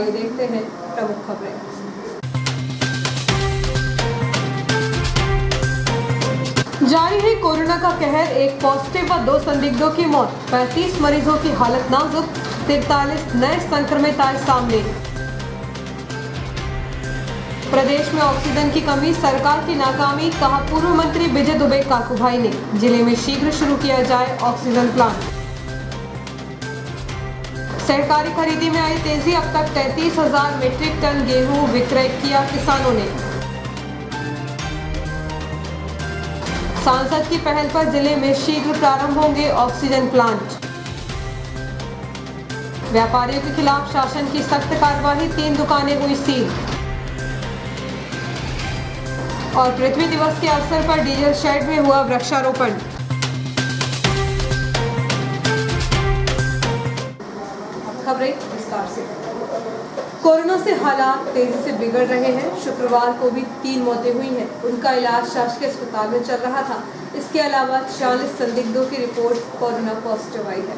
आइए देखते हैं प्रमुख खबरें। जारी है कोरोना का कहर, एक पॉजिटिव व 2 संदिग्धों की मौत, 35 मरीजों की हालत नाजुक, 43 नए संक्रमित आए सामने। प्रदेश में ऑक्सीजन की कमी, सरकार की नाकामी, कहा पूर्व मंत्री विजय दुबे काकूभाई ने। जिले में शीघ्र शुरू किया जाए ऑक्सीजन प्लांट। सहकारी खरीदी में आई तेजी, अब तक 33,000 मीट्रिक टन गेहूं विक्रय किया किसानों ने। सांसद की पहल पर जिले में शीघ्र प्रारंभ होंगे ऑक्सीजन प्लांट। व्यापारियों के खिलाफ शासन की सख्त कार्रवाई, 3 दुकानें हुई सील। और पृथ्वी दिवस के अवसर पर डीजल शेड में हुआ वृक्षारोपण। खबरें विस्तार से। कोरोना से हालात तेजी से बिगड़ रहे हैं। शुक्रवार को भी 3 मौतें हुई हैं। उनका इलाज शासकीय अस्पताल में चल रहा था। इसके अलावा 40 संदिग्धों की रिपोर्ट कोरोना पॉजिटिव आई है।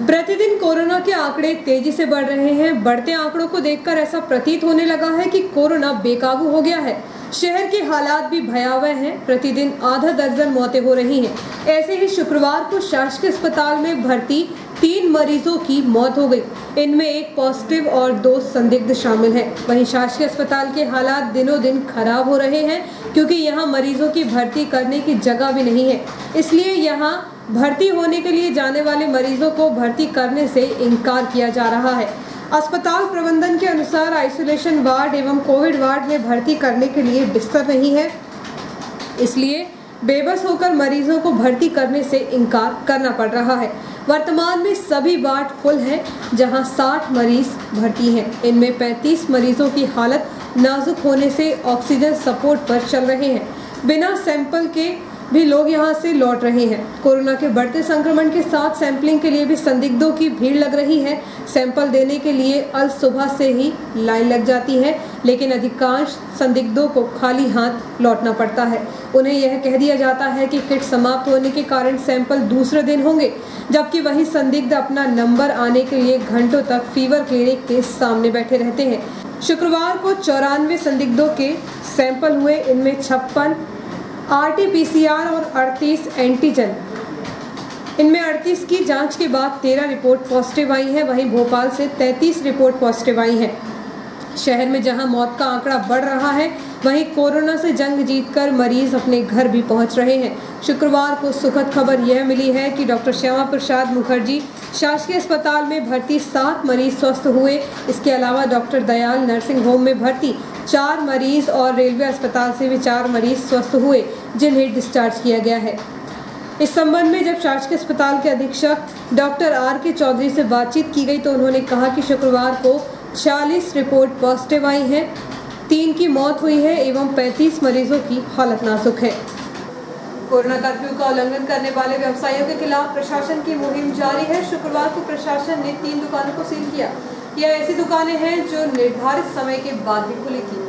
प्रतिदिन कोरोना के आंकड़े तेजी से बढ़ रहे हैं। बढ़ते आंकड़ों को देखकर ऐसा प्रतीत होने लगा है कि कोरोना बेकाबू हो गया है। शहर के हालात भी भयावह हैं। प्रतिदिन आधा दर्जन मौतें हो रही हैं। ऐसे ही शुक्रवार को शासकीय अस्पताल में भर्ती 3 मरीजों की मौत हो गई। इनमें एक पॉजिटिव और 2 संदिग्ध शामिल हैं। वहीं शासकीय अस्पताल के हालात दिनों दिन खराब हो रहे हैं, क्योंकि यहां मरीजों की भर्ती करने की जगह भी नहीं है। इसलिए यहां भर्ती होने के लिए जाने वाले मरीजों को भर्ती करने से इनकार किया जा रहा है। अस्पताल प्रबंधन के अनुसार आइसोलेशन वार्ड एवं कोविड वार्ड में भर्ती करने के लिए बिस्तर नहीं है, इसलिए बेबस होकर मरीजों को भर्ती करने से इनकार करना पड़ रहा है। वर्तमान में सभी वार्ड फुल हैं, जहां 60 मरीज भर्ती हैं। इनमें 35 मरीजों की हालत नाजुक होने से ऑक्सीजन सपोर्ट पर चल रहे हैं। बिना सैंपल के भी लोग यहां से लौट रहे हैं। कोरोना के बढ़ते संक्रमण के साथ सैंपलिंग के लिए भी संदिग्धों की भीड़ लग रही है। सैंपल देने के लिए अल सुबह से ही लाइन लग जाती है, लेकिन अधिकांश संदिग्धों को खाली हाथ लौटना पड़ता है। उन्हें यह कह दिया जाता है कि किट समाप्त होने के कारण सैंपल दूसरे दिन होंगे, जबकि वही संदिग्ध अपना नंबर आने के लिए घंटों तक फीवर क्लिनिक के सामने बैठे रहते हैं। शुक्रवार को 94 संदिग्धों के सैंपल हुए। इनमें 56 RT-PCR और 38 एंटीजन। इनमें 38 की जांच के बाद 13 रिपोर्ट पॉजिटिव आई है। वहीं भोपाल से 33 रिपोर्ट पॉजिटिव आई है। शहर में जहां मौत का आंकड़ा बढ़ रहा है, वहीं कोरोना से जंग जीतकर मरीज अपने घर भी पहुंच रहे हैं। शुक्रवार को सुखद खबर यह मिली है कि डॉक्टर श्यामा प्रसाद मुखर्जी शासकीय अस्पताल में भर्ती 7 मरीज स्वस्थ हुए। इसके अलावा डॉक्टर दयाल नर्सिंग होम में भर्ती 4 मरीज और रेलवे अस्पताल से भी 4 मरीज स्वस्थ हुए, जिन्हें डिस्चार्ज किया गया है। इस संबंध में जब शासकीय अस्पताल के अधीक्षक डॉक्टर RK चौधरी से बातचीत की गई, तो उन्होंने कहा कि शुक्रवार को 40 रिपोर्ट पॉजिटिव आई हैं, 3 की मौत हुई है एवं 35 मरीजों की हालत नाजुक है। कोरोना कर्फ्यू का उल्लंघन करने वाले व्यवसायियों के खिलाफ प्रशासन की मुहिम जारी है। शुक्रवार को प्रशासन ने 3 दुकानों को सील किया। यह ऐसी दुकानें हैं जो निर्धारित समय के बाद भी खुली थी।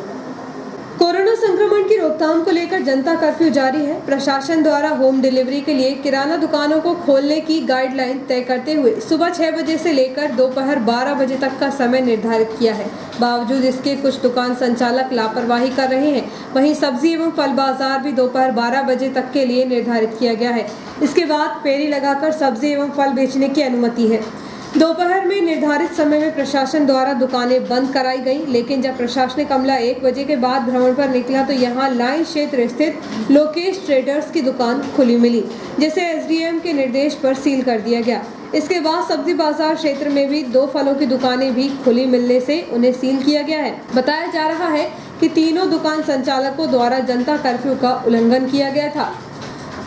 कोरोना संक्रमण की रोकथाम को लेकर जनता कर्फ्यू जारी है। प्रशासन द्वारा होम डिलीवरी के लिए किराना दुकानों को खोलने की गाइडलाइन तय करते हुए सुबह 6 बजे से लेकर दोपहर 12 बजे तक का समय निर्धारित किया है। बावजूद इसके कुछ दुकान संचालक लापरवाही कर रहे हैं। वहीं सब्जी एवं फल बाजार भी दोपहर 12 बजे तक के लिए निर्धारित किया गया है। इसके बाद फेरी लगाकर सब्जी एवं फल बेचने की अनुमति है। दोपहर में निर्धारित समय में प्रशासन द्वारा दुकानें बंद कराई गई, लेकिन जब प्रशासनिक अमला 1 बजे के बाद भ्रमण पर निकला, तो यहां लाइन क्षेत्र स्थित लोकेश ट्रेडर्स की दुकान खुली मिली, जिसे SDM के निर्देश पर सील कर दिया गया। इसके बाद सब्जी बाजार क्षेत्र में भी 2 फलों की दुकानें भी खुली मिलने से उन्हें सील किया गया है। बताया जा रहा है कि तीनों दुकान संचालकों द्वारा जनता कर्फ्यू का उल्लंघन किया गया था।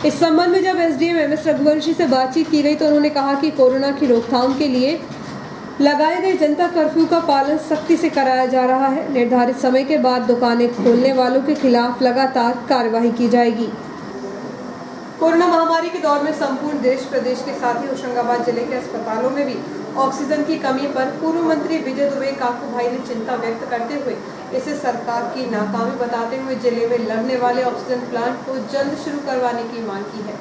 इस संबंध में जब SDM MS रघुवंशी से बातचीत की गई, तो उन्होंने कहा कि कोरोना की रोकथाम के लिए लगाए गए जनता कर्फ्यू का पालन सख्ती से कराया जा रहा है। निर्धारित समय के बाद दुकानें खोलने वालों के खिलाफ लगातार कार्रवाई की जाएगी। कोरोना महामारी के दौर में संपूर्ण देश प्रदेश के साथ ही होशंगाबाद जिले के अस्पतालों में भी ऑक्सीजन की कमी पर पूर्व मंत्री विजय दुबे काकूभाई ने चिंता व्यक्त करते हुए इसे सरकार की नाकामी बताते हुए जिले में लगने वाले ऑक्सीजन प्लांट को जल्द शुरू करवाने की मांग की है।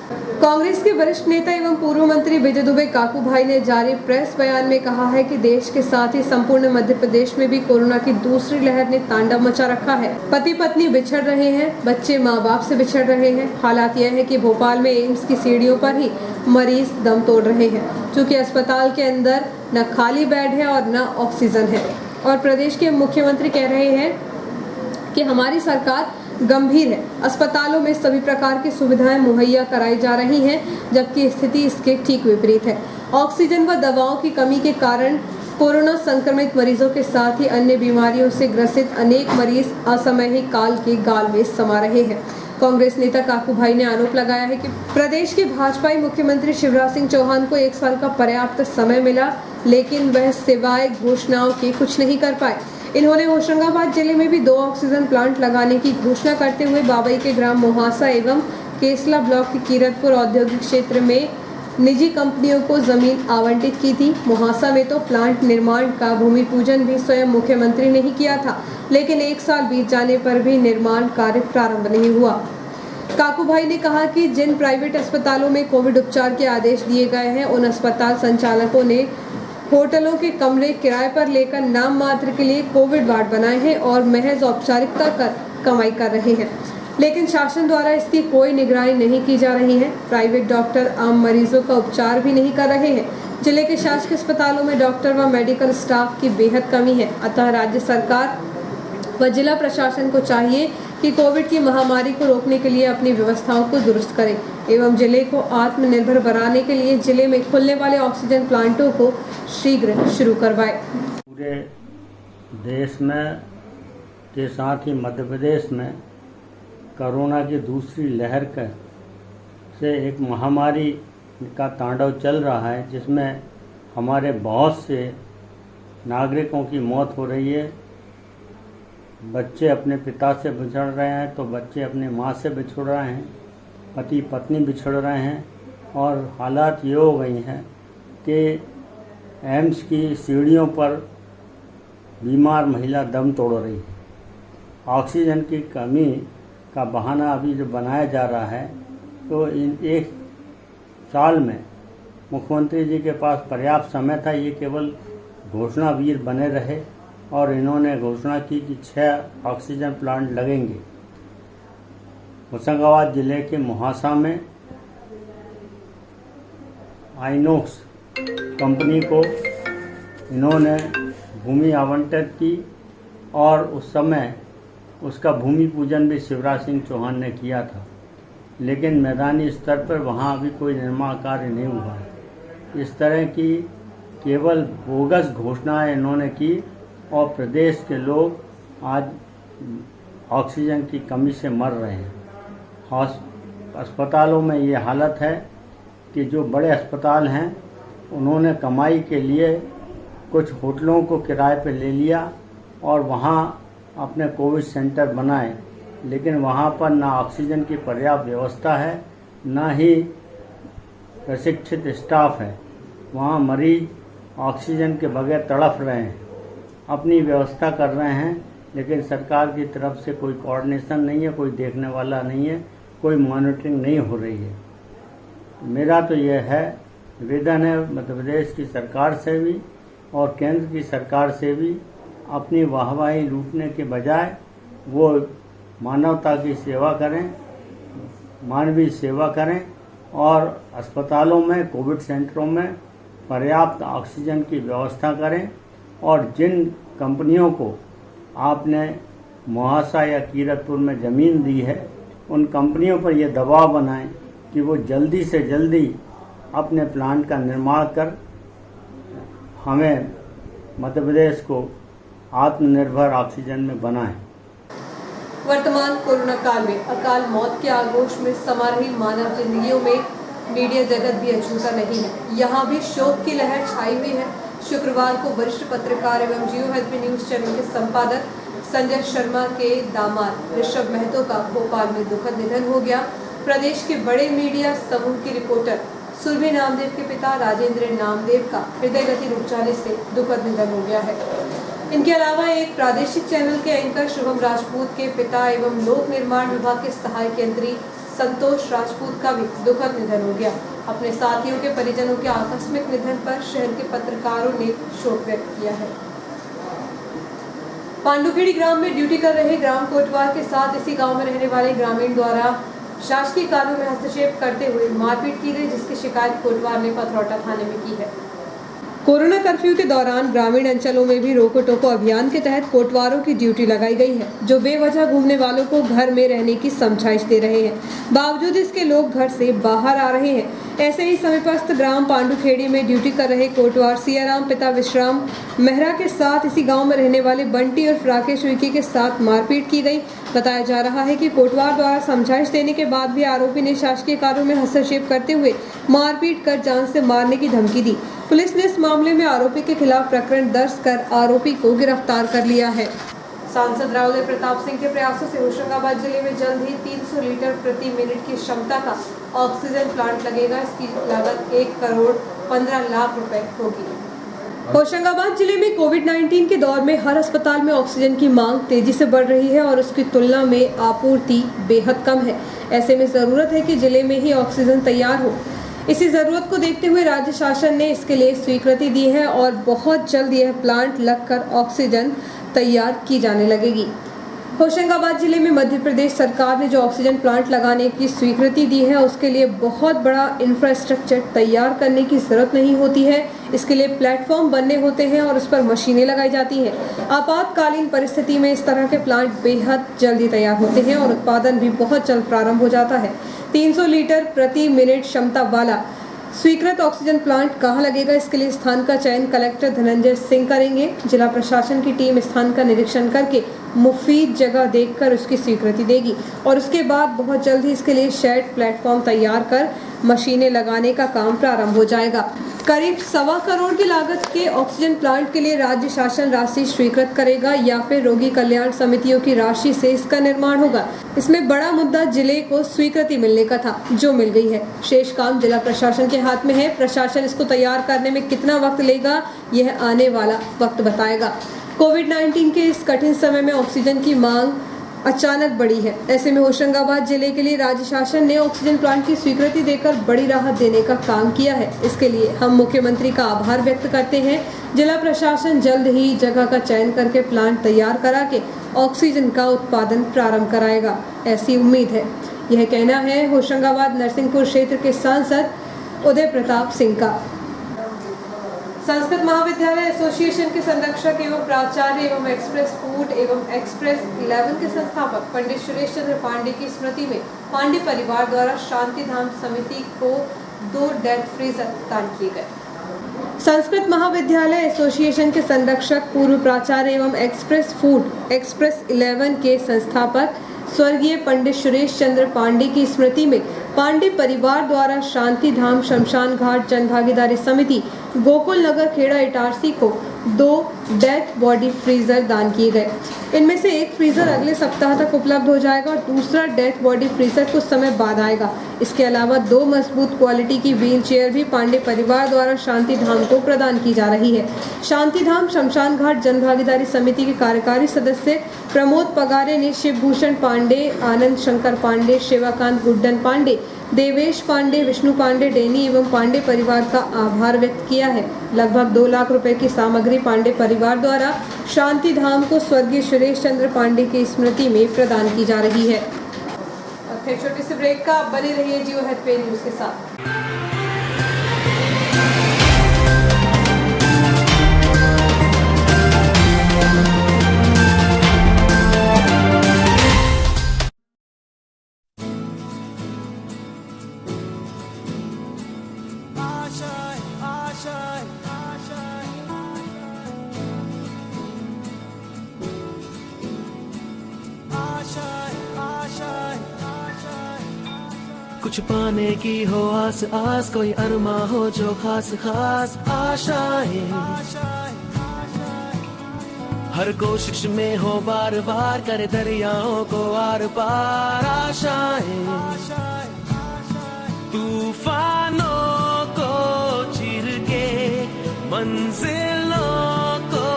कांग्रेस के वरिष्ठ नेता एवं पूर्व मंत्री विजय दुबे काकू भाई ने जारी प्रेस बयान में कहा है कि देश के साथ ही संपूर्ण मध्य प्रदेश में भी कोरोना की दूसरी लहर ने तांडव मचा रखा है। पति पत्नी बिछड़ रहे हैं, बच्चे माँ बाप से बिछड़ रहे हैं। हालात यह है कि भोपाल में एम्स की सीढ़ियों पर ही मरीज दम तोड़ रहे हैं, क्योंकि अस्पताल के अंदर न खाली बेड है और न ऑक्सीजन है। और प्रदेश के मुख्यमंत्री कह रहे हैं कि हमारी सरकार गंभीर है, अस्पतालों में सभी प्रकार की सुविधाएं मुहैया कराई जा रही हैं, जबकि स्थिति इसके ठीक विपरीत है। ऑक्सीजन व दवाओं की कमी के कारण कोरोना संक्रमित मरीजों के साथ ही अन्य बीमारियों से ग्रसित अनेक मरीज असमयिक काल के गाल में समा रहे हैं। कांग्रेस नेता काकू भाई ने आरोप लगाया है कि प्रदेश के भाजपाई मुख्यमंत्री शिवराज सिंह चौहान को 1 साल का पर्याप्त समय मिला, लेकिन वह सिवाय घोषणाओं के कुछ नहीं कर पाए। इन्होंने होशंगाबाद जिले में भी 2 ऑक्सीजन प्लांट लगाने की घोषणा करते हुए बाबई के ग्राम मोहासा एवं केसला ब्लॉक के कीरतपुर औद्योगिक क्षेत्र में निजी कंपनियों को जमीन आवंटित की थी। मोहासा में तो प्लांट निर्माण का भूमि पूजन भी स्वयं मुख्यमंत्री ने ही किया था, लेकिन 1 साल बीत जाने पर भी निर्माण कार्य प्रारंभ नहीं हुआ। काकू भाई ने कहा कि जिन प्राइवेट अस्पतालों में कोविड उपचार के आदेश दिए गए हैं, उन अस्पताल संचालकों ने होटलों के कमरे किराए पर लेकर नाम मात्र के लिए कोविड वार्ड बनाए हैं और महज औपचारिकता कर कमाई कर रहे हैं, लेकिन शासन द्वारा इसकी कोई निगरानी नहीं की जा रही है। प्राइवेट डॉक्टर आम मरीजों का उपचार भी नहीं कर रहे हैं। जिले के शासकीय अस्पतालों में डॉक्टर व मेडिकल स्टाफ की बेहद कमी है। अतः राज्य सरकार व जिला प्रशासन को चाहिए कि कोविड की महामारी को रोकने के लिए अपनी व्यवस्थाओं को दुरुस्त करें एवं जिले को आत्मनिर्भर बनाने के लिए जिले में खुलने वाले ऑक्सीजन प्लांटों को शीघ्र शुरू करवाएं। पूरे देश में के साथ ही मध्य प्रदेश में कोरोना की दूसरी लहर से एक महामारी का तांडव चल रहा है, जिसमें हमारे बहुत से नागरिकों की मौत हो रही है। बच्चे अपने पिता से बिछड़ रहे हैं तो बच्चे अपने माँ से बिछड़ रहे हैं, पति पत्नी बिछड़ रहे हैं और हालात ये हो गई हैं कि एम्स की सीढ़ियों पर बीमार महिला दम तोड़ रही है। ऑक्सीजन की कमी का बहाना अभी जो बनाया जा रहा है, तो इन 1 साल में मुख्यमंत्री जी के पास पर्याप्त समय था। ये केवल घोषणा वीर बने रहे और इन्होंने घोषणा की कि 6 ऑक्सीजन प्लांट लगेंगे। होशंगाबाद जिले के मोहासा में आइनोक्स कंपनी को इन्होंने भूमि आवंटित की और उस समय उसका भूमि पूजन भी शिवराज सिंह चौहान ने किया था, लेकिन मैदानी स्तर पर वहाँ अभी कोई निर्माण कार्य नहीं हुआ है। इस तरह की केवल बोगस घोषणाएं इन्होंने की और प्रदेश के लोग आज ऑक्सीजन की कमी से मर रहे हैं। अस्पतालों में ये हालत है कि जो बड़े अस्पताल हैं उन्होंने कमाई के लिए कुछ होटलों को किराए पर ले लिया और वहाँ अपने कोविड सेंटर बनाए, लेकिन वहाँ पर ना ऑक्सीजन की पर्याप्त व्यवस्था है, ना ही प्रशिक्षित स्टाफ है। वहाँ मरीज ऑक्सीजन के बगैर तड़प रहे हैं, अपनी व्यवस्था कर रहे हैं, लेकिन सरकार की तरफ से कोई कोऑर्डिनेशन नहीं है, कोई देखने वाला नहीं है, कोई मॉनिटरिंग नहीं हो रही है। मेरा तो यह है निवेदन है मध्य प्रदेश की सरकार से भी और केंद्र की सरकार से भी, अपनी वाहवाही लूटने के बजाय वो मानवता की सेवा करें, मानवीय सेवा करें और अस्पतालों में कोविड सेंटरों में पर्याप्त ऑक्सीजन की व्यवस्था करें। और जिन कंपनियों को आपने मोहासा या कीरतपुर में ज़मीन दी है, उन कंपनियों पर यह दबाव बनाएं कि वो जल्दी से जल्दी अपने प्लांट का निर्माण कर हमें मध्य प्रदेश को आत्मनिर्भर ऑक्सीजन में बनाएं। वर्तमान कोरोना काल में अकाल मौत के आगोश में समा रही मानव जिंदगियों में मीडिया जगत भी अछूता नहीं है। यहाँ भी शोक की लहर छाई हुई है। शुक्रवार को वरिष्ठ पत्रकार एवं जियो हेल्थ न्यूज चैनल के संपादक संजय शर्मा के दामाद ऋषभ महतो का भोपाल में दुखद निधन हो गया। प्रदेश के बड़े मीडिया समूह की रिपोर्टर सुरभि नामदेव के पिता राजेंद्र नामदेव का हृदय गति रुक जाने से दुखद निधन हो गया है। इनके अलावा एक प्रादेशिक चैनल के एंकर शुभम राजपूत के पिता एवं लोक निर्माण विभाग के सहायक यंत्री संतोष राजपूत का भी दुखद निधन हो गया। अपने साथियों के परिजनों के आकस्मिक निधन पर शहर के पत्रकारों ने शोक व्यक्त किया है। पांडुखेड़ी ग्राम में ड्यूटी कर रहे ग्राम कोटवार के साथ इसी गांव में रहने वाले ग्रामीण द्वारा शासकीय कार्यों में हस्तक्षेप करते हुए मारपीट की गई, जिसकी शिकायत कोटवार ने पथरौटा थाने में की है। कोरोना कर्फ्यू के दौरान ग्रामीण अंचलों में भी रोको टोको अभियान के तहत कोटवारों की ड्यूटी लगाई गई है, जो बेवजह घूमने वालों को घर में रहने की समझाइश दे रहे हैं। बावजूद इसके लोग घर से बाहर आ रहे हैं। ऐसे ही समीपस्थ ग्राम पांडुखेड़ी में ड्यूटी कर रहे कोटवार सियाराम पिता विश्राम मेहरा के साथ इसी गांव में रहने वाले बंटी और राकेश उइके के साथ मारपीट की गई। बताया जा रहा है कि कोटवार द्वारा समझाइश देने के बाद भी आरोपी ने शासकीय कार्यों में हस्तक्षेप करते हुए मारपीट कर जान से मारने की धमकी दी। पुलिस ने इस मामले में आरोपी के खिलाफ प्रकरण दर्ज कर आरोपी को गिरफ्तार कर लिया है। सांसद रावले प्रताप सिंह के प्रयासों से होशंगाबाद जिले में जल्द ही 300 लीटर प्रति मिनट की क्षमता का ऑक्सीजन प्लांट लगेगा। इसकी लागत 1 करोड़ 15 लाख रुपए होगी। होशंगाबाद जिले में कोविड-19 के दौर में हर अस्पताल में ऑक्सीजन की मांग तेजी से बढ़ रही है और उसकी तुलना में आपूर्ति बेहद कम है। ऐसे में जरूरत है कि जिले में ही ऑक्सीजन तैयार हो। इसी जरूरत को देखते हुए राज्य शासन ने इसके लिए स्वीकृति दी है और बहुत जल्द यह प्लांट लगकर ऑक्सीजन तैयार की जाने लगेगी। होशंगाबाद जिले में मध्य प्रदेश सरकार ने जो ऑक्सीजन प्लांट लगाने की स्वीकृति दी है, उसके लिए बहुत बड़ा इंफ्रास्ट्रक्चर तैयार करने की जरूरत नहीं होती है। इसके लिए प्लेटफॉर्म बनने होते हैं और उस पर मशीनें लगाई जाती हैं। आपातकालीन परिस्थिति में इस तरह के प्लांट बेहद जल्दी तैयार होते हैं और उत्पादन भी बहुत जल्द प्रारंभ हो जाता है। 300 लीटर प्रति मिनट क्षमता वाला स्वीकृत ऑक्सीजन प्लांट कहाँ लगेगा, इसके लिए स्थान का चयन कलेक्टर धनंजय सिंह करेंगे। जिला प्रशासन की टीम स्थान का निरीक्षण करके मुफीद जगह देखकर उसकी स्वीकृति देगी और उसके बाद बहुत जल्द ही इसके लिए शेड प्लेटफॉर्म तैयार कर मशीनें लगाने का काम प्रारंभ हो जाएगा। करीब 1.25 करोड़ की लागत के ऑक्सीजन प्लांट के लिए राज्य शासन राशि स्वीकृत करेगा या फिर रोगी कल्याण समितियों की राशि से इसका निर्माण होगा। इसमें बड़ा मुद्दा जिले को स्वीकृति मिलने का था, जो मिल गई है। शेष काम जिला प्रशासन के हाथ में है। प्रशासन इसको तैयार करने में कितना वक्त लेगा, यह आने वाला वक्त बताएगा। कोविड-19 के इस कठिन समय में ऑक्सीजन की मांग अचानक बढ़ी है। ऐसे में होशंगाबाद जिले के लिए राज्य शासन ने ऑक्सीजन प्लांट की स्वीकृति देकर बड़ी राहत देने का काम किया है। इसके लिए हम मुख्यमंत्री का आभार व्यक्त करते हैं। जिला प्रशासन जल्द ही जगह का चयन करके प्लांट तैयार करा के ऑक्सीजन का उत्पादन प्रारंभ कराएगा, ऐसी उम्मीद है। यह कहना है होशंगाबाद नरसिंहपुर क्षेत्र के सांसद उदय प्रताप सिंह का। संस्कृत महाविद्यालय एसोसिएशन के संरक्षक एवं प्राचार्य एवं एक्सप्रेस फूड एवं एक्सप्रेस 11 के संस्थापक पंडित सुरेश चंद्र पांडे की स्मृति में पांडे परिवार द्वारा शांति धाम समिति को 2 डेथ फ्रीजर दान किए गए। संस्कृत महाविद्यालय एसोसिएशन के संरक्षक पूर्व प्राचार्य एवं एक्सप्रेस फूड एक्सप्रेस 11 के संस्थापक स्वर्गीय पंडित सुरेश चंद्र पांडे की स्मृति में पांडे परिवार द्वारा शांति धाम शमशान घाट जन भागीदारी समिति गोकुल नगर खेड़ा इटारसी को 2 डेथ बॉडी फ्रीजर दान किए गए। इनमें से एक फ्रीजर अगले सप्ताह तक उपलब्ध हो जाएगा और दूसरा डेथ बॉडी फ्रीजर कुछ समय बाद आएगा। इसके अलावा 2 मजबूत क्वालिटी की व्हील चेयर भी पांडे परिवार द्वारा शांति धाम को प्रदान की जा रही है। शांति धाम शमशान घाट जन भागीदारी समिति के कार्यकारी सदस्य प्रमोद पगारे ने शिवभूषण पांडे, आनंद शंकर पांडे, शिवाकांत गुड्डन पांडे, देवेश पांडे, विष्णु पांडे, डेनी एवं पांडे परिवार का आभार व्यक्त किया है। लगभग 2 लाख रुपए की सामग्री पांडे परिवार द्वारा शांति धाम को स्वर्गीय सुरेश चंद्र पांडे की स्मृति में प्रदान की जा रही है। छोटी सी ब्रेक का, बने रहिए जियो हेल्थ पे न्यूज के साथ। कुछ पाने की हो आस आस, कोई अरमा हो जो खास खास आशाएं, हर कोशिश में हो बार बार करे दरियाओं को आर पार आशाएं, तूफानों को चीर के मंजिलों को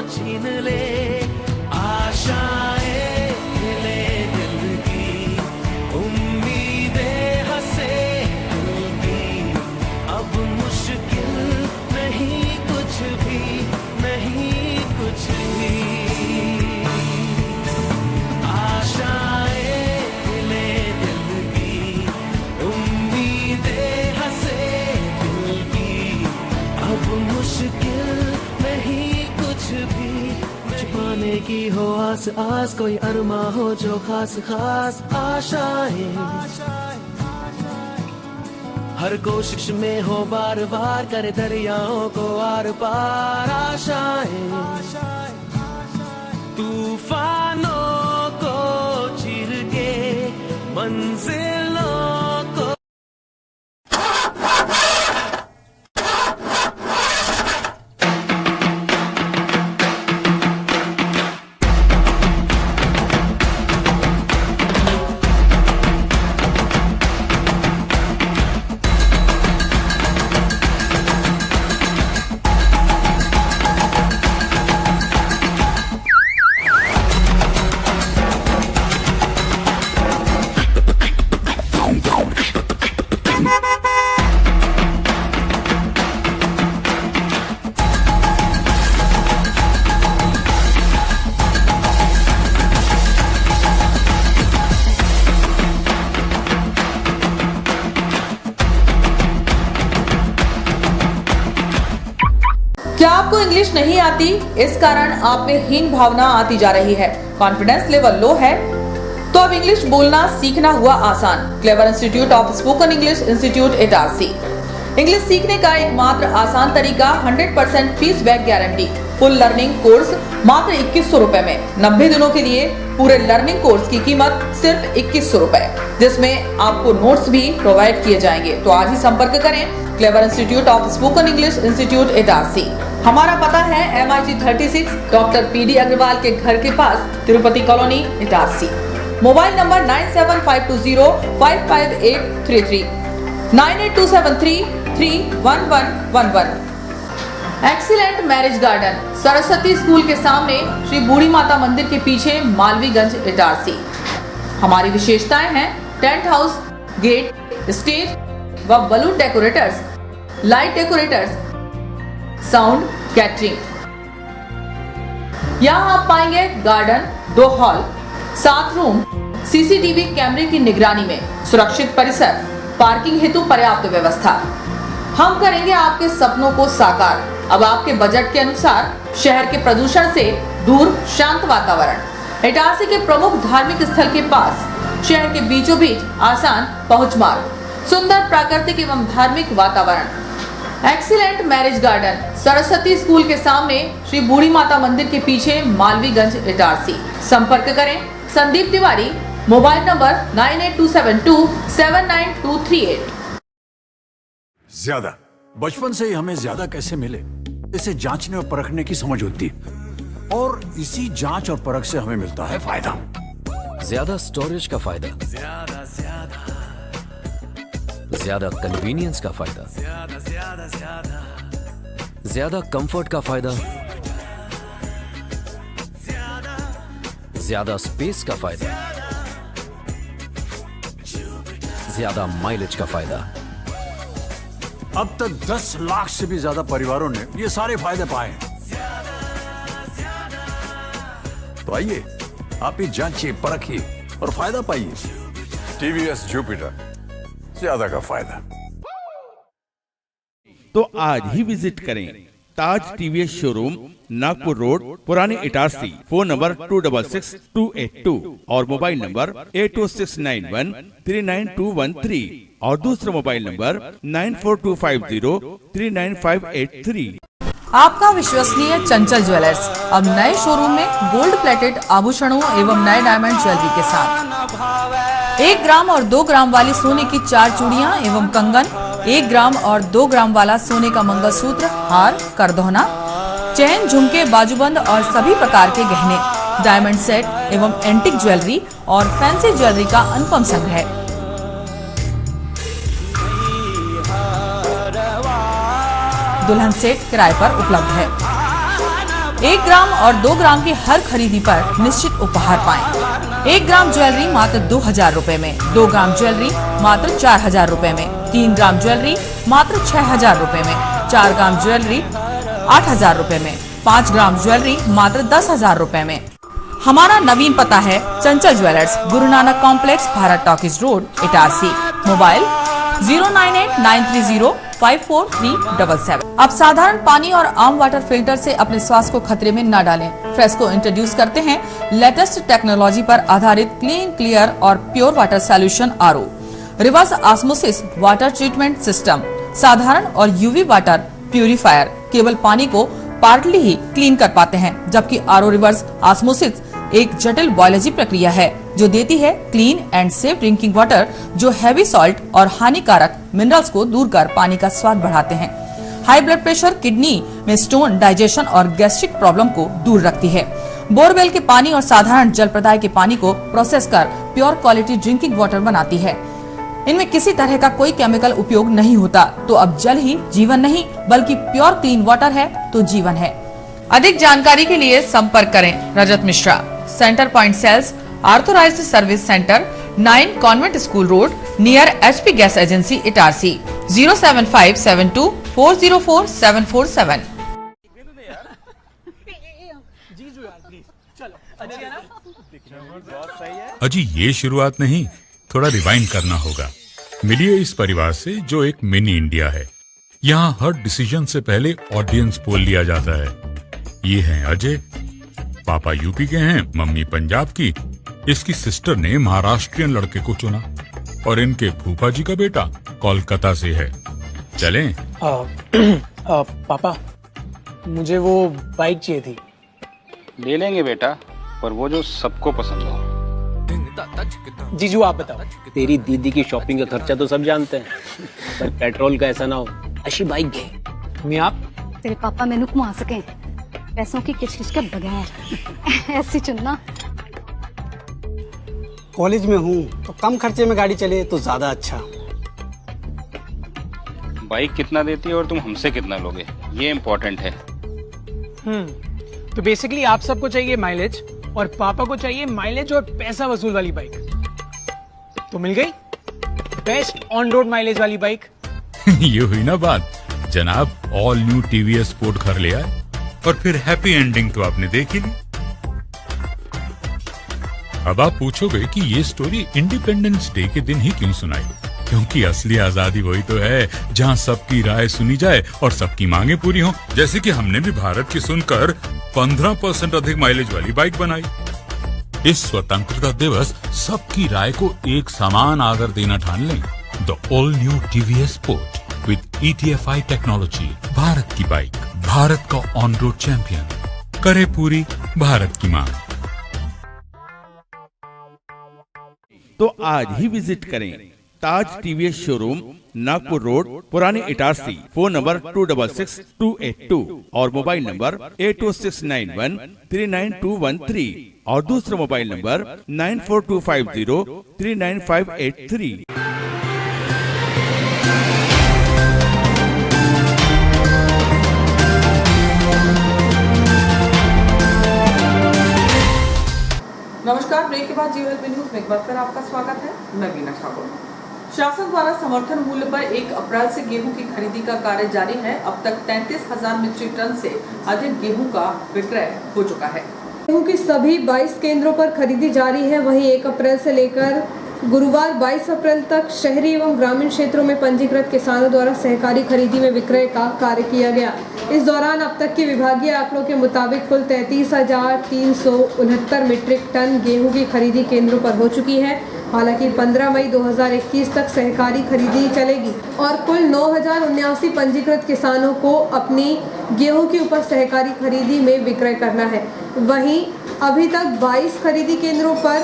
छीन ले आशाएं, ले दिल की उम्मीदें कुछ भी, आशाएं ले दिल की, उम्मीदें हंसे दिल की, अब मुश्किल नहीं कुछ भी। छुपाने की हो आस आस, कोई अरमा हो जो खास खास, आशाएं हर कोशिश में हो बार बार, करे दरियाओं को आर पार, आशाएं तूफानों को चीर के मंजिलों को। क्या आपको इंग्लिश नहीं आती? इस कारण आप में हीन भावना आती जा रही है, कॉन्फिडेंस लेवल लो है, तो अब इंग्लिश बोलना सीखना हुआ आसान। Clever institute of spoken English institute Itarsi. English सीखने का एकमात्र आसान तरीका 100% fees back guarantee, full learning course मात्र 2100 रुपए में। 90 दिनों के लिए पूरे लर्निंग कोर्स की कीमत सिर्फ 2100 रुपए, जिसमें आपको नोट्स भी प्रोवाइड किए जाएंगे। तो आज ही संपर्क करें clever institute of spoken English institute Itarsi. हमारा पता है MIG 36 डॉक्टर PD अग्रवाल के घर के पास, Tirupati colony, Itarsi. Mobile number 9752055833, 9827331111। Excellent marriage garden, Saraswati school के सामने, श्री बूढ़ी माता मंदिर के पीछे, मालवीगंज, इटारसी। हमारी विशेषताएं हैं टेंट हाउस, गेट, स्टेज व balloon decorators, light decorators, sound, catering. यहाँ आप पाएंगे गार्डन, 2 हॉल, 7 रूम, CCTV कैमरे की निगरानी में, सुरक्षित परिसर, पार्किंग हेतु पर्याप्त व्यवस्था। हम करेंगे आपके सपनों को साकार। अब आपके बजट के अनुसार, शहर के प्रदूषण से दूर, शांत वातावरण, इटारसी के प्रमुख धार्मिक स्थल के पास, शहर के बीचों बीच आसान पहुंच मार्ग, सुंदर प्राकृतिक एवं धार्मिक वातावरण। Excellent marriage garden, Saraswati school के सामने, श्री बूढ़ी माता मंदिर के पीछे, मालवीगंज, इटारसी। संपर्क करें संदीप तिवारी, मोबाइल नंबर 9827279238। ज्यादा बचपन से ही हमें ज्यादा कैसे मिले, इसे जांचने और परखने की समझ होती है, और इसी जांच और परख से हमें मिलता है फायदा। ज्यादा स्टोरेज का फायदा, ज्यादा कन्वीनियंस का फायदा, ज्यादा कंफर्ट का फायदा, ज्यादा स्पेस का फायदा, ज्यादा माइलेज का फायदा। अब तक 10 लाख से भी ज्यादा परिवारों ने ये सारे फायदे पाए हैं। तो आइए, आप ही जांचिए, परखिए और फायदा पाइए। TVS जुपिटर, ज्यादा का फायदा। तो आज ही विजिट करें ताज TVS शोरूम, नागपुर रोड, पुरानी इटारसी। फोन नंबर 266282 और मोबाइल नंबर 82691392113 और दूसरा मोबाइल नंबर 9425039583। आपका विश्वसनीय चंचल ज्वेलर्स अब नए शोरूम में गोल्ड प्लेटेड आभूषणों एवं नए डायमंड ज्वेलरी के साथ 1 ग्राम और 2 ग्राम वाली सोने की 4 चूड़ियां एवं कंगन, 1 ग्राम और 2 ग्राम वाला सोने का मंगलसूत्र, हार, करदौना, चैन, झुमके, बाजूबंद और सभी प्रकार के गहने, डायमंड सेट एवं एंटिक ज्वेलरी और फैंसी ज्वेलरी का अनुपम संग्रह। दुल्हन सेट किराए पर उपलब्ध है। 1 ग्राम और 2 ग्राम की हर खरीदी पर निश्चित उपहार पाएं। 1 ग्राम ज्वेलरी मात्र 2000 रुपए में, 2 ग्राम ज्वेलरी मात्र 4000 रुपए में, 3 ग्राम ज्वेलरी मात्र 6000 रुपए में, 4 ग्राम ज्वेलरी 8000 रुपए में, 5 ग्राम ज्वेलरी मात्र 10,000 रुपए में। हमारा नवीन पता है चंचल jewellers, Guru Nanak complex, Bharat talkies road, Itarsi. Mobile 09893054377। अब साधारण पानी और आम वाटर फिल्टर से अपने स्वास्थ्य को खतरे में न डालें। फ्रेस्को इंट्रोड्यूस करते हैं लेटेस्ट टेक्नोलॉजी पर आधारित क्लीन, क्लियर और pure water solution RO, reverse osmosis water treatment system, साधारण और यूवी वाटर प्यूरिफायर केवल पानी को पार्टली ही क्लीन कर पाते हैं, जबकि आरओ रिवर्स ऑस्मोसिस एक जटिल बायोलॉजी प्रक्रिया है जो देती है clean and safe drinking water, जो हैवी सॉल्ट और हानिकारक मिनरल्स को दूर कर पानी का स्वाद बढ़ाते हैं। हाई ब्लड प्रेशर, किडनी में स्टोन, डाइजेशन और गैस्ट्रिक प्रॉब्लम को दूर रखती है। बोरवेल के पानी और साधारण जल प्रदाय के पानी को प्रोसेस कर प्योर क्वालिटी ड्रिंकिंग वाटर बनाती है। इनमें किसी तरह का कोई केमिकल उपयोग नहीं होता। तो अब जल ही जीवन नहीं बल्कि प्योर क्लीन वाटर है तो जीवन है। अधिक जानकारी के लिए संपर्क करें Rajat Mishra, centre point sales, authorised service centre, 9 convent school road, near HP gas agency, Itarsi. 07572404747। अजी ये शुरुआत नहीं, थोड़ा रिवाइंड करना होगा। मिलिए इस परिवार से जो एक मिनी इंडिया है। यहाँ हर डिसीजन से पहले ऑडियंस पोल लिया जाता है। ये हैं अजय, पापा यूपी के हैं, मम्मी पंजाब की। इसकी सिस्टर ने महाराष्ट्रियन लड़के को चुना और इनके फूफा जी का बेटा कोलकाता से है। चलें? पापा मुझे वो बाइक चाहिए थी। ले लेंगे बेटा, पर वो जो सबको पसंद हो। जीजू आप बताओ। तेरी दीदी की शॉपिंग का खर्चा तो सब जानते हैं, पर पेट्रोल का ऐसा ना हो। अच्छी बाइक घे। मैं आप तेरे पापा मैंने घुमा सके पैसों की किचकिच के बगैर ऐसी चुनना। कॉलेज में हूँ तो कम खर्चे में गाड़ी चले तो ज्यादा अच्छा। बाइक कितना देती है और तुम हमसे कितना लोगे, ये इम्पोर्टेंट है। तो बेसिकली आप सबको चाहिए माइलेज और पापा को चाहिए माइलेज और पैसा वसूल वाली बाइक। तो मिल गई बेस्ट ऑन रोड माइलेज वाली बाइक। ये हुई ना बात। जनाब ऑल न्यू TVS स्पोर्ट घर ले आए और फिर हैप्पी एंडिंग तो आपने देखी ली। अब आप पूछोगे कि ये स्टोरी इंडिपेंडेंस डे के दिन ही क्यों सुनाई? क्योंकि असली आजादी वही तो है जहां सबकी राय सुनी जाए और सबकी मांगे पूरी हो। जैसे कि हमने भी भारत की सुनकर 15% अधिक माइलेज वाली बाइक बनाई। इस स्वतंत्रता दिवस सबकी राय को एक समान आदर देना ठान लें। The all new TVS sport with ETFI technology, Bharat की बाइक, भारत का ऑन रोड चैंपियन, करे पूरी भारत की मांग। तो आज ही विजिट करें ताज TVS शोरूम, नागपुर रोड, पुराने इटारसी। फोन नंबर 266282 और मोबाइल नंबर 80691399213 और दूसरा मोबाइल नंबर 9425039583। नमस्कार, ब्रेक के बाद जीवन न्यूज में एक बार फिर आपका स्वागत है। मैं बीना ठाकुर। शासन द्वारा समर्थन मूल्य पर 1 अप्रैल से गेहूं की खरीदी का कार्य जारी है। अब तक 33,000 मीट्रिक टन से अधिक गेहूं का विक्रय हो चुका है। गेहूं की सभी 22 केंद्रों पर खरीदी जारी है। वहीं 1 अप्रैल से लेकर गुरुवार 22 अप्रैल तक शहरी एवं ग्रामीण क्षेत्रों में पंजीकृत किसानों द्वारा सहकारी खरीदी में विक्रय का कार्य किया गया। इस दौरान अब तक के विभागीय आंकड़ों के मुताबिक कुल 33,369 मीट्रिक टन गेहूं की खरीदी केंद्रों पर हो चुकी है। हालांकि 15 मई 2021 तक सहकारी खरीदी चलेगी और कुल 9,079 पंजीकृत किसानों को अपनी गेहूं की उपज सहकारी खरीदी में विक्रय करना है। वहीं अभी तक 22 खरीदी केंद्रों पर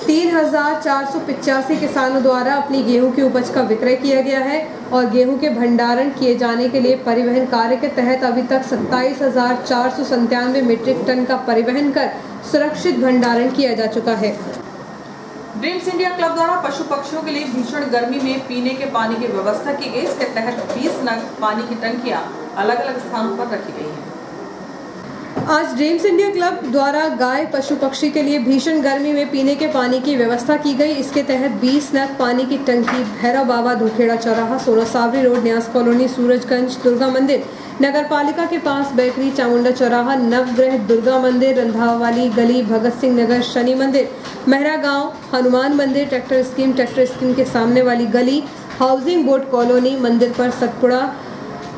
3,485 किसानों द्वारा अपनी गेहूं की उपज का विक्रय किया गया है और गेहूं के भंडारण किए जाने के लिए परिवहन कार्य के तहत अभी तक 27,497 मीट्रिक टन का परिवहन कर सुरक्षित भंडारण किया जा चुका है। ड्रीम्स इंडिया क्लब द्वारा पशु पक्षियों के लिए भीषण गर्मी में पीने के पानी की व्यवस्था की गई। इसके तहत 20 नग पानी की टंकियां अलग अलग स्थानों पर रखी गई हैं। आज ड्रीम्स इंडिया क्लब द्वारा गाय पशु पक्षी के लिए भीषण गर्मी में पीने के पानी की व्यवस्था की गई। इसके तहत 20 नग पानी की टंकी भैरव बाबा धोखेड़ा चौराहा, 16 सावरी रोड, न्यास कॉलोनी, सूरजगंज, दुर्गा मंदिर, नगर पालिका के पास बेकरी, चामुंडा चौराहा, नवग्रह, दुर्गा मंदिर, रंधावाली गली, भगत सिंह नगर, शनि मंदिर, मेहरा गांव, हनुमान मंदिर, ट्रैक्टर स्कीम के सामने वाली गली, हाउसिंग बोर्ड कॉलोनी, मंदिर पर सतपुड़ा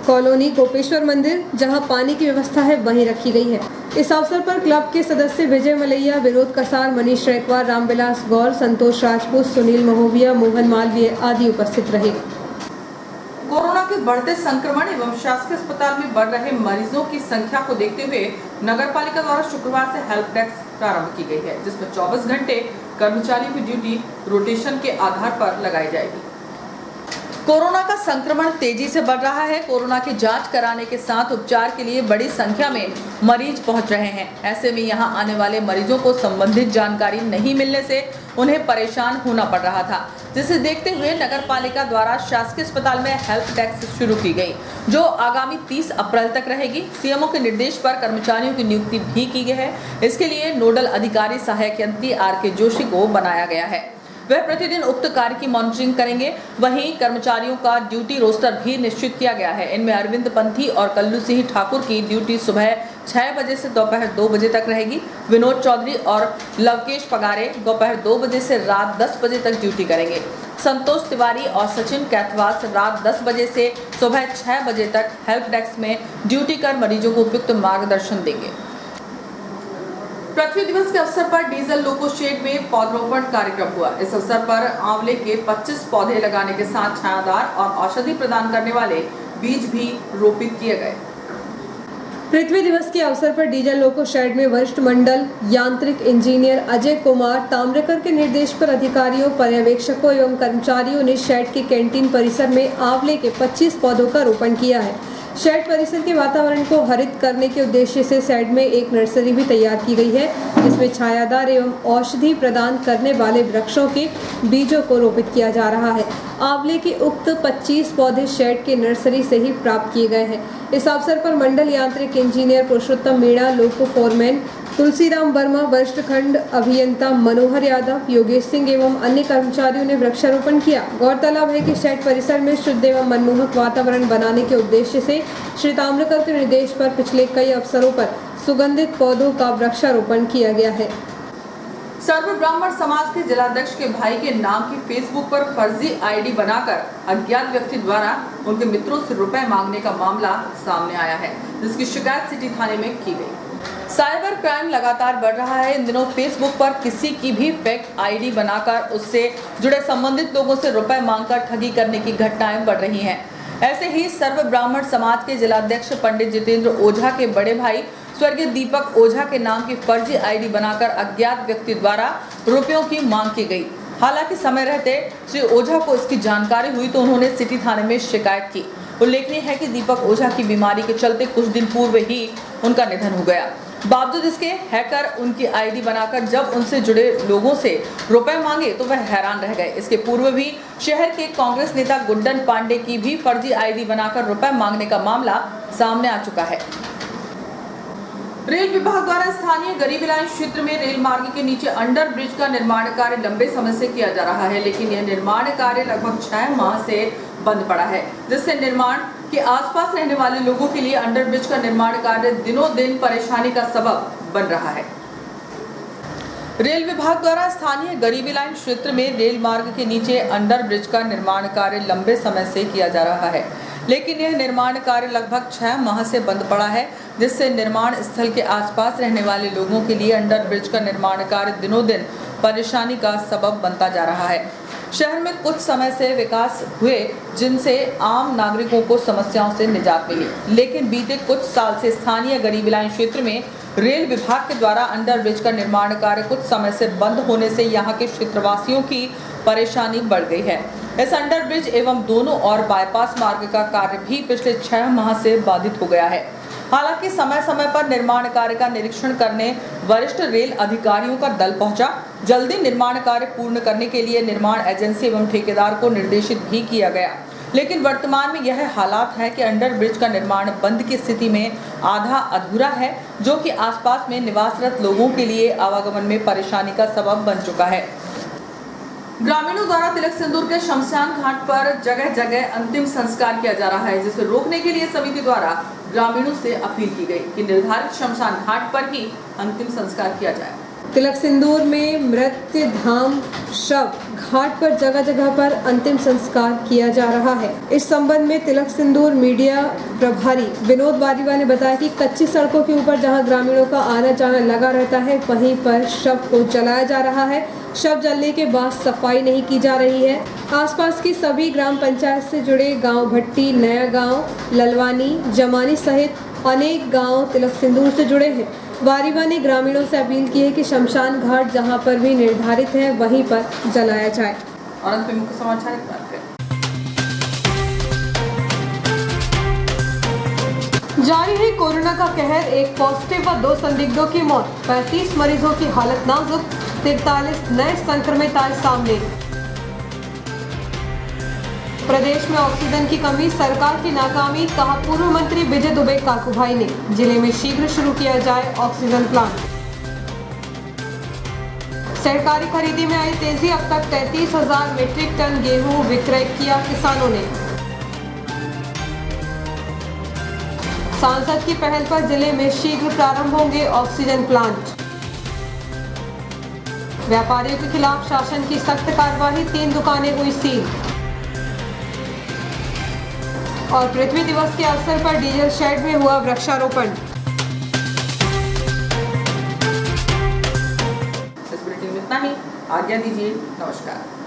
कॉलोनी, गोपेश्वर मंदिर, जहां पानी की व्यवस्था है वहीं रखी गई है। इस अवसर पर क्लब के सदस्य विजय मलैया, विनोद कसार, मनीष रैकवार, रामविलास गौर, संतोष राजपूत, सुनील महोबिया, मोहन मालवीय आदि उपस्थित रहे। कोरोना के बढ़ते संक्रमण एवं शासकीय अस्पताल में बढ़ रहे मरीजों की संख्या को देखते हुए नगर पालिका द्वारा शुक्रवार से हेल्प डेस्क प्रारंभ की गई है, जिसमें 24 घंटे कर्मचारियों की ड्यूटी रोटेशन के आधार पर लगाई जाएगी। कोरोना का संक्रमण तेजी से बढ़ रहा है। कोरोना की जांच कराने के साथ उपचार के लिए बड़ी संख्या में मरीज पहुंच रहे हैं। ऐसे में यहां आने वाले मरीजों को संबंधित जानकारी नहीं मिलने से उन्हें परेशान होना पड़ रहा था, जिसे देखते हुए नगर पालिका द्वारा शासकीय अस्पताल में हेल्प डेस्क शुरू की गई, जो आगामी 30 अप्रैल तक रहेगी। सीएमओ के निर्देश पर कर्मचारियों की नियुक्ति भी की गई है। इसके लिए नोडल अधिकारी सहायक यंत्री आर.के. जोशी को बनाया गया है। वह प्रतिदिन उक्त कार्य की मॉनिटरिंग करेंगे। वहीं कर्मचारियों का ड्यूटी रोस्टर भी निश्चित किया गया है। इनमें अरविंद पंथी और कल्लू सिंह ठाकुर की ड्यूटी सुबह 6 बजे से दोपहर 2 बजे तक रहेगी। विनोद चौधरी और लवकेश पगारे दोपहर 2 बजे से रात 10 बजे तक ड्यूटी करेंगे। संतोष तिवारी और सचिन कैथवास रात 10 बजे से सुबह 6 बजे तक हेल्प डेस्क में ड्यूटी कर मरीजों को उपयुक्त मार्गदर्शन देंगे। पृथ्वी दिवस के अवसर पर डीजल लोको शेड में पौधरोपण कार्यक्रम हुआ। इस अवसर पर आंवले के 25 पौधे लगाने के साथ छायादार और औषधि प्रदान करने वाले बीज भी रोपित किए गए। पृथ्वी दिवस के अवसर पर डीजल लोको शेड में वरिष्ठ मंडल यांत्रिक इंजीनियर अजय कुमार ताम्रकर के निर्देश पर अधिकारियों, पर्यवेक्षकों एवं कर्मचारियों ने शेड के कैंटीन परिसर में आंवले के 25 पौधों का रोपण किया है। शेड परिसर के वातावरण को हरित करने के उद्देश्य से शेड में एक नर्सरी भी तैयार की गई है, जिसमें छायादार एवं औषधि प्रदान करने वाले वृक्षों के बीजों को रोपित किया जा रहा है। आंवले के उक्त 25 पौधे शेड के नर्सरी से ही प्राप्त किए गए हैं। इस अवसर पर मंडल यांत्रिक इंजीनियर पुरुषोत्तम मीणा, लोको फोरमैन तुलसीराम वर्मा, वरिष्ठ खंड अभियंता मनोहर यादव, योगेश सिंह एवं अन्य कर्मचारियों ने वृक्षारोपण किया। गौरतलब है कि शेड परिसर में शुद्ध एवं मनमोहक वातावरण बनाने के उद्देश्य से श्री ताम्रकर के निर्देश पर पिछले कई अवसरों पर सुगंधित पौधों का वृक्षारोपण किया गया है। सर्व ब्राह्मण समाज के जिलाध्यक्ष के भाई के नाम की फेसबुक पर फर्जी आईडी बनाकर अज्ञात व्यक्ति द्वारा उनके मित्रों से रुपए मांगने का मामला सामने आया है, जिसकी शिकायत सिटी थाने में की गई। साइबर क्राइम लगातार बढ़ रहा है। इन दिनों फेसबुक पर किसी की भी फेक आईडी बनाकर उससे जुड़े संबंधित लोगों से रुपए मांगकर ठगी करने की घटनाएं बढ़ रही हैं। ऐसे ही सर्व ब्राह्मण समाज के जिलाध्यक्ष पंडित जितेंद्र ओझा के बड़े भाई स्वर्गीय दीपक ओझा के नाम की फर्जी आईडी बनाकर अज्ञात व्यक्ति द्वारा रुपयों की मांग की गई। हालांकि समय रहते श्री ओझा को इसकी जानकारी हुई तो उन्होंने सिटी थाने में शिकायत की। उल्लेखनीय है कि दीपक ओझा की बीमारी के चलते कुछ दिन पूर्व ही उनका निधन हो गया। बावजूद इसके हैकर उनकी आईडी बनाकर जब उनसे जुड़े लोगों से रुपए मांगे तो वह हैरान रह गए। इसके पूर्व भी शहर के कांग्रेस नेता गुड्डन पांडे की भी फर्जी आईडी बनाकर रुपए मांगने का मामला सामने आ चुका है। रेल विभाग द्वारा स्थानीय गरीबी लाइन क्षेत्र में रेल मार्ग के नीचे अंडर ब्रिज का निर्माण कार्य लंबे समय से किया जा रहा है, लेकिन यह निर्माण कार्य लगभग 6 माह से बंद पड़ा है, जिससे निर्माण के आसपास रहने वाले लोगों के लिए अंडर ब्रिज का निर्माण कार्य दिनों दिन परेशानी का सबब बन रहा है। रेल विभाग द्वारा स्थानीय गरीबी लाइन क्षेत्र में रेल मार्ग के नीचे अंडर ब्रिज का निर्माण कार्य लंबे समय से किया जा रहा है, लेकिन यह निर्माण कार्य लगभग 6 माह से बंद पड़ा है, जिससे निर्माण स्थल के आसपास रहने वाले लोगों के लिए अंडर ब्रिज का निर्माण कार्य दिनों दिन परेशानी का सबब बनता जा रहा है। शहर में कुछ समय से विकास हुए, जिनसे आम नागरिकों को समस्याओं से निजात मिली, लेकिन बीते कुछ साल से स्थानीय गरीबी लाइन क्षेत्र में रेल विभाग के द्वारा अंडर ब्रिज का निर्माण कार्य कुछ समय से बंद होने से यहाँ के क्षेत्रवासियों की परेशानी बढ़ गई है। इस अंडर ब्रिज एवं दोनों और बाईपास मार्ग का कार्य भी पिछले 6 माह से बाधित हो गया है। हालांकि समय समय पर निर्माण कार्य का निरीक्षण करने वरिष्ठ रेल अधिकारियों का दल पहुंचा। जल्दी निर्माण कार्य पूर्ण करने के लिए निर्माण एजेंसी एवं ठेकेदार को निर्देशित भी किया गया, लेकिन वर्तमान में यह हालात है कि अंडर ब्रिज का निर्माण बंद की स्थिति में आधा अधूरा है, जो कि आसपास में निवासरत लोगों के लिए आवागमन में परेशानी का सबब बन चुका है। ग्रामीणों द्वारा तिलक सिंदूर के शमशान घाट पर जगह जगह अंतिम संस्कार किया जा रहा है, जिसे रोकने के लिए समिति द्वारा ग्रामीणों से अपील की गई कि निर्धारित शमशान घाट पर ही अंतिम संस्कार किया जाए। तिलक सिंदूर में मृत्यु धाम शव घाट पर जगह जगह पर अंतिम संस्कार किया जा रहा है। इस संबंध में तिलक सिंदूर मीडिया प्रभारी विनोद बारीवाल ने बताया कि कच्ची सड़कों के ऊपर जहां ग्रामीणों का आना जाना लगा रहता है, वहीं पर शव को जलाया जा रहा है। शव जलने के बाद सफाई नहीं की जा रही है। आसपास की सभी ग्राम पंचायत से जुड़े गांव भट्टी, नया गांव, ललवानी, जमानी सहित अनेक गांव तिलक सिंदूर से जुड़े हैं। बारीवा ने ग्रामीणों से अपील की है कि शमशान घाट जहां पर भी निर्धारित है वहीं पर जलाया जाए। और अंत में मुख्य समाचार एक बार फिर। जारी है कोरोना का कहर, एक पॉजिटिव व 2 संदिग्धों की मौत, 35 मरीजों की हालत नाजुक, 43 नए संक्रमित आए सामने। प्रदेश में ऑक्सीजन की कमी, सरकार की नाकामी, कहा पूर्व मंत्री विजय दुबे काकूभाई ने। जिले में शीघ्र शुरू किया जाए ऑक्सीजन प्लांट। सरकारी खरीदी में आई तेजी, अब तक 33,000 मीट्रिक टन गेहूं विक्रय किया किसानों ने। सांसद की पहल पर जिले में शीघ्र प्रारंभ होंगे ऑक्सीजन प्लांट। व्यापारियों के खिलाफ शासन की सख्त कार्रवाई, 3 दुकानें हुई सील। और पृथ्वी दिवस के अवसर पर डीजल शेड में हुआ वृक्षारोपण। इस बुलेटिन में इतना ही, आज्ञा दीजिए, नमस्कार।